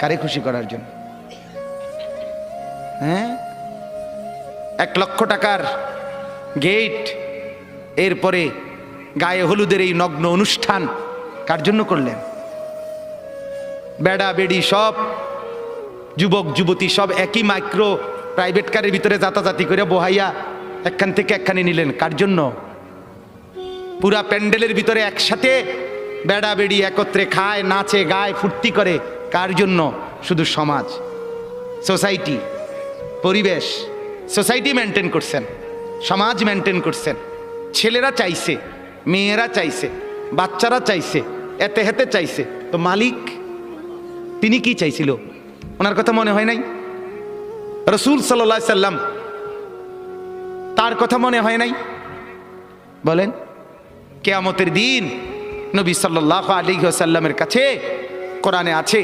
কারে খুশি করার জন্য? হ্যাঁ, 1,00,000 টাকার গেট, এরপরে গায়ে হলুদের এই নগ্ন অনুষ্ঠান কার জন্য করলেন? বেড়া বেড়ি সব যুবক যুবতী সব একই মাইক্রো প্রাইভেট কারের ভিতরে যাতাযাতি করে বহাইয়া একখান থেকে একখানে নিলেন কার জন্য? পুরা প্যান্ডেলের ভিতরে একসাথে বেড়া বেড়ি একত্রে খায়, নাচে, গায়, ফুর্তি করে কার জন্য? শুধু সমাজ, সোসাইটি, পরিবেশ, সোসাইটি মেনটেন করছেন, সমাজ মেনটেন করছেন। ছেলেরা চাইছে, মেয়েরা চাইছে, বাচ্চারা চাইছে, এতে হেতে চাইছে, তো মালিক তিনি কি চাইছিল? ওনার কথা মনে হয় নাই? রাসূল সাল্লাল্লাহু আলাইহি সাল্লাম তার কথা মনে হয় নাই? বলেন, কিয়ামতের দিন নবী সাল্লাল্লাহু আলাইহি ওয়াসাল্লামের কাছে কোরআনে আছে